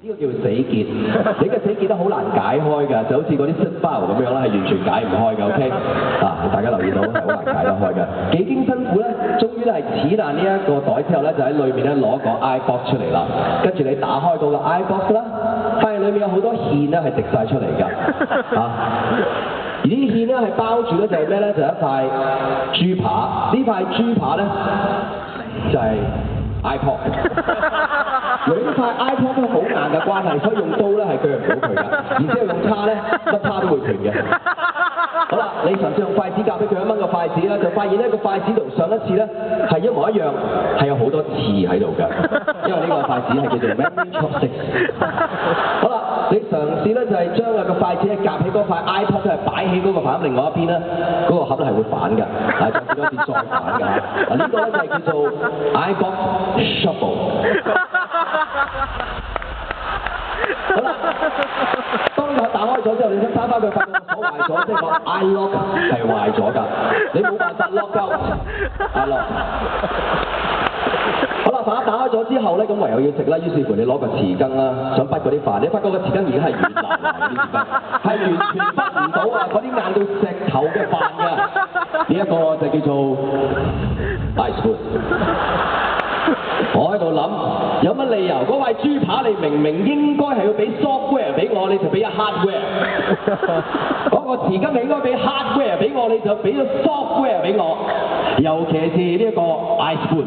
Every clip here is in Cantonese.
呢個叫死結，你嘅死結都好難解開㗎，就好似嗰啲 zip file 咁樣啦，係完全解唔開嘅。OK， 大家留意到係好難解得開嘅。幾經辛苦咧，終於咧係扯爛呢一個袋之後咧，就喺裏面咧攞個 iBox 出嚟啦。跟住你打開到個 iBox 啦，發現裏面有好多芡咧係滴晒出嚟㗎。而呢啲芡咧係包住咧就係咩咧？就係一塊豬扒。呢塊豬扒咧就係iPod， 由於呢塊 iPod 都好硬嘅關係，所以用刀咧係鋸唔到佢㗎，然之後用叉咧乜叉都會斷嘅。好啦，你嘗試用筷子夾俾佢一蚊個筷子啦，就發現呢個筷子同上一次咧係一模一樣，係有好多刺喺度㗎，因為呢個筷子係叫做 memory chopsticks。好啦，你嘗試咧就係將個筷子咧夾起嗰塊 iPod 係擺起嗰個飯盒另外一邊咧，嗰個盒咧係會反㗎，再試多次再反㗎。呢個咧就係叫做 iBox Shuffle。好啦，當你打開咗之後，你想閂翻佢，發覺個鎖壞咗，即係個 iLock 係壞咗㗎，你冇辦法 lock out iLock。好啦，飯盒打開咗之後咧，咁唯有要食啦，於是乎你攞個匙羹啦，想滗嗰啲飯，你發覺個匙羹已經係軟腍㗎，啲匙羹係完全滗唔到啊，嗰啲硬到石頭嘅飯㗎。呢一個就叫做 ice spoon。我喺度諗，有乜理由嗰塊豬扒你明明應該係要俾 software 俾我，你就俾咗 hardware。嗰個匙羹你應該俾 hardware 俾我，你就俾咗 software 俾我。尤其是呢一個 ice spoon，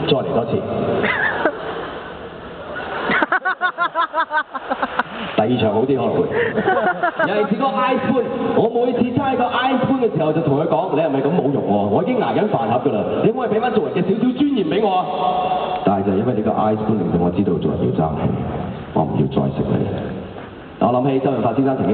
再嚟多次。第二場好啲可能會。尤其是個 ice spoon， 我每次猜個 ice spoon 嘅時候就同佢講：你係咪咁侮辱我？我已經捱緊飯盒㗎啦，你可唔可以俾翻做人嘅少少尊嚴俾我啊？但係就係因為呢個 ice spoon 令到我知道做人要爭氣，我唔要再食你。我諗起周潤發先生曾經